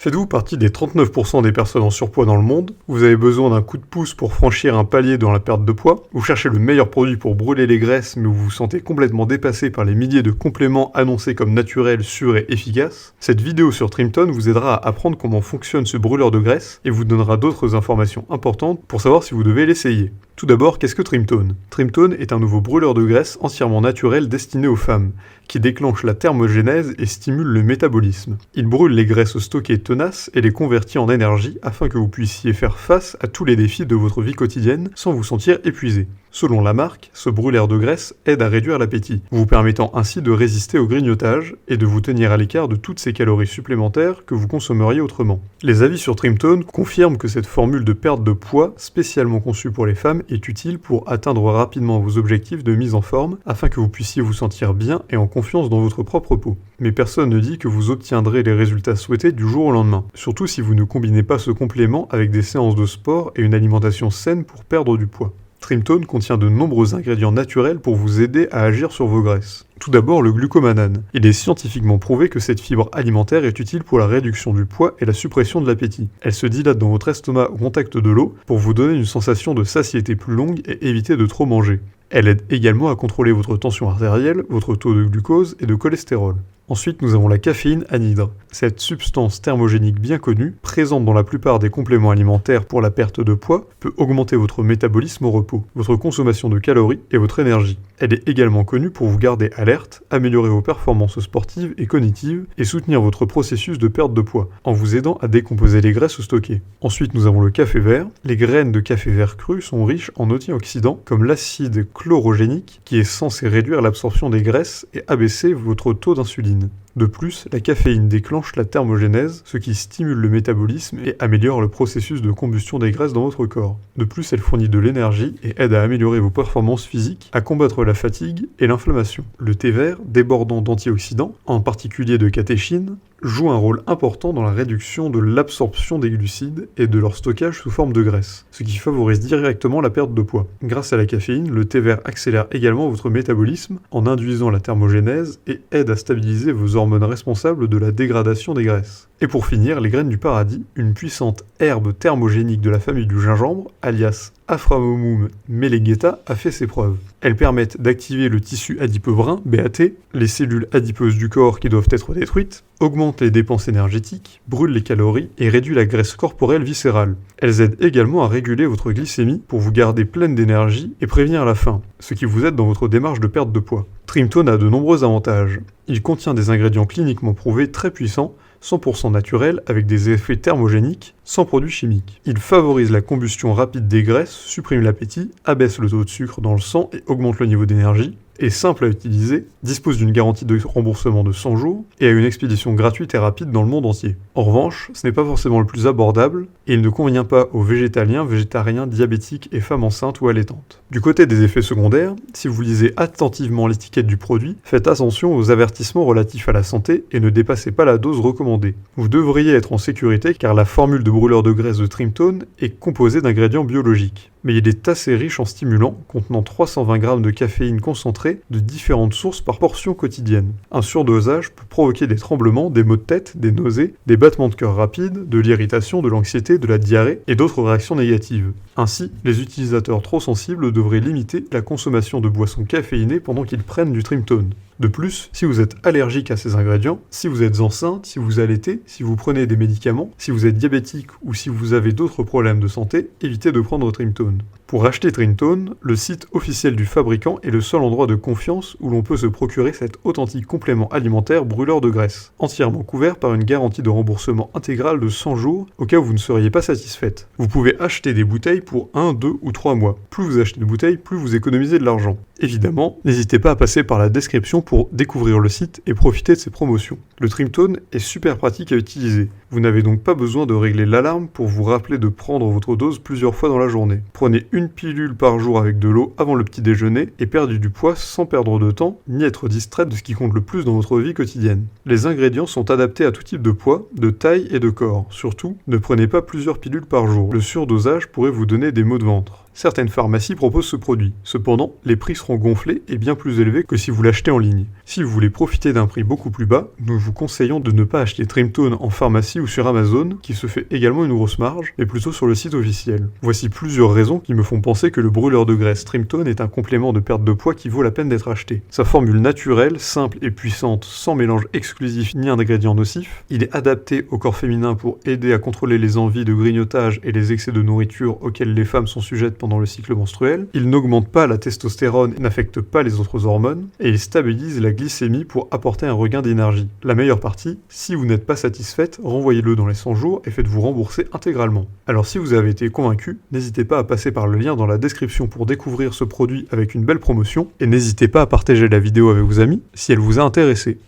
Faites-vous partie des 39% des personnes en surpoids dans le monde? Vous avez besoin d'un coup de pouce pour franchir un palier dans la perte de poids? Vous cherchez le meilleur produit pour brûler les graisses mais vous vous sentez complètement dépassé par les milliers de compléments annoncés comme naturels, sûrs et efficaces? Cette vidéo sur Trimtone vous aidera à apprendre comment fonctionne ce brûleur de graisse et vous donnera d'autres informations importantes pour savoir si vous devez l'essayer. Tout d'abord, qu'est-ce que Trimtone? Trimtone est un nouveau brûleur de graisse entièrement naturel destiné aux femmes, qui déclenche la thermogénèse et stimule le métabolisme. Il brûle les graisses stockées tenaces et les convertit en énergie afin que vous puissiez faire face à tous les défis de votre vie quotidienne sans vous sentir épuisé. Selon la marque, ce brûleur de graisse aide à réduire l'appétit, vous permettant ainsi de résister au grignotage et de vous tenir à l'écart de toutes ces calories supplémentaires que vous consommeriez autrement. Les avis sur Trimtone confirment que cette formule de perte de poids, spécialement conçue pour les femmes, est utile pour atteindre rapidement vos objectifs de mise en forme afin que vous puissiez vous sentir bien et en confiance dans votre propre peau. Mais personne ne dit que vous obtiendrez les résultats souhaités du jour au lendemain, surtout si vous ne combinez pas ce complément avec des séances de sport et une alimentation saine pour perdre du poids. Trimtone contient de nombreux ingrédients naturels pour vous aider à agir sur vos graisses. Tout d'abord, le glucomanane. Il est scientifiquement prouvé que cette fibre alimentaire est utile pour la réduction du poids et la suppression de l'appétit. Elle se dilate dans votre estomac au contact de l'eau pour vous donner une sensation de satiété plus longue et éviter de trop manger. Elle aide également à contrôler votre tension artérielle, votre taux de glucose et de cholestérol. Ensuite, nous avons la caféine anhydre. Cette substance thermogénique bien connue, présente dans la plupart des compléments alimentaires pour la perte de poids, peut augmenter votre métabolisme au repos, votre consommation de calories et votre énergie. Elle est également connue pour vous garder alerte, améliorer vos performances sportives et cognitives et soutenir votre processus de perte de poids, en vous aidant à décomposer les graisses stockées. Ensuite, nous avons le café vert. Les graines de café vert cru sont riches en antioxydants comme l'acide chlorogénique qui est censé réduire l'absorption des graisses et abaisser votre taux d'insuline. De plus, la caféine déclenche la thermogénèse, ce qui stimule le métabolisme et améliore le processus de combustion des graisses dans votre corps. De plus, elle fournit de l'énergie et aide à améliorer vos performances physiques, à combattre la fatigue et l'inflammation. Le thé vert, débordant d'antioxydants, en particulier de catéchine, joue un rôle important dans la réduction de l'absorption des glucides et de leur stockage sous forme de graisse, ce qui favorise directement la perte de poids. Grâce à la caféine, le thé vert accélère également votre métabolisme en induisant la thermogénèse et aide à stabiliser vos hormones responsables de la dégradation des graisses. Et pour finir, les graines du paradis, une puissante herbe thermogénique de la famille du gingembre, alias Aphramomum melegueta, a fait ses preuves. Elles permettent d'activer le tissu adipeux brun, BAT, les cellules adipeuses du corps qui doivent être détruites, augmentent les dépenses énergétiques, brûlent les calories et réduisent la graisse corporelle viscérale. Elles aident également à réguler votre glycémie pour vous garder pleine d'énergie et prévenir la faim, ce qui vous aide dans votre démarche de perte de poids. Trimtone a de nombreux avantages. Il contient des ingrédients cliniquement prouvés très puissants, 100% naturel avec des effets thermogéniques, sans produits chimiques. Il favorise la combustion rapide des graisses, supprime l'appétit, abaisse le taux de sucre dans le sang et augmente le niveau d'énergie, est simple à utiliser, dispose d'une garantie de remboursement de 100 jours et a une expédition gratuite et rapide dans le monde entier. En revanche, ce n'est pas forcément le plus abordable et il ne convient pas aux végétaliens, végétariens, diabétiques et femmes enceintes ou allaitantes. Du côté des effets secondaires, si vous lisez attentivement l'étiquette du produit, faites attention aux avertissements relatifs à la santé et ne dépassez pas la dose recommandée. Vous devriez être en sécurité car la formule de brûleur de graisse de Trimtone est composée d'ingrédients biologiques. Mais il est assez riche en stimulants, contenant 320 g de caféine concentrée de différentes sources par portion quotidienne. Un surdosage peut provoquer des tremblements, des maux de tête, des nausées, des battements de cœur rapides, de l'irritation, de l'anxiété, de la diarrhée et d'autres réactions négatives. Ainsi, les utilisateurs trop sensibles devraient limiter la consommation de boissons caféinées pendant qu'ils prennent du Trimtone. De plus, si vous êtes allergique à ces ingrédients, si vous êtes enceinte, si vous allaitez, si vous prenez des médicaments, si vous êtes diabétique ou si vous avez d'autres problèmes de santé, évitez de prendre Trimtone. Pour acheter Trimtone, le site officiel du fabricant est le seul endroit de confiance où l'on peut se procurer cet authentique complément alimentaire brûleur de graisse, entièrement couvert par une garantie de remboursement intégrale de 100 jours au cas où vous ne seriez pas satisfaite. Vous pouvez acheter des bouteilles pour 1, 2 ou 3 mois. Plus vous achetez de bouteilles, plus vous économisez de l'argent. Évidemment, n'hésitez pas à passer par la description pour découvrir le site et profiter de ses promotions. Le Trimtone est super pratique à utiliser. Vous n'avez donc pas besoin de régler l'alarme pour vous rappeler de prendre votre dose plusieurs fois dans la journée. Prenez une pilule par jour avec de l'eau avant le petit déjeuner et perdez du poids sans perdre de temps ni être distraite de ce qui compte le plus dans votre vie quotidienne. Les ingrédients sont adaptés à tout type de poids, de taille et de corps. Surtout, ne prenez pas plusieurs pilules par jour. Le surdosage pourrait vous donner des maux de ventre. Certaines pharmacies proposent ce produit. Cependant, les prix seront gonflés et bien plus élevés que si vous l'achetez en ligne. Si vous voulez profiter d'un prix beaucoup plus bas, nous vous conseillons de ne pas acheter Trimtone en pharmacie ou sur Amazon, qui se fait également une grosse marge, mais plutôt sur le site officiel. Voici plusieurs raisons qui me font penser que le brûleur de graisse Trimtone est un complément de perte de poids qui vaut la peine d'être acheté. Sa formule naturelle, simple et puissante, sans mélange exclusif ni ingrédients nocifs, il est adapté au corps féminin pour aider à contrôler les envies de grignotage et les excès de nourriture auxquels les femmes sont sujettes pendant le cycle menstruel, il n'augmente pas la testostérone et n'affecte pas les autres hormones, et il stabilise la glycémie pour apporter un regain d'énergie. La meilleure partie, si vous n'êtes pas satisfaite, renvoyez-le dans les 100 jours et faites-vous rembourser intégralement. Alors si vous avez été convaincu, n'hésitez pas à passer par le lien dans la description pour découvrir ce produit avec une belle promotion, et n'hésitez pas à partager la vidéo avec vos amis si elle vous a intéressé.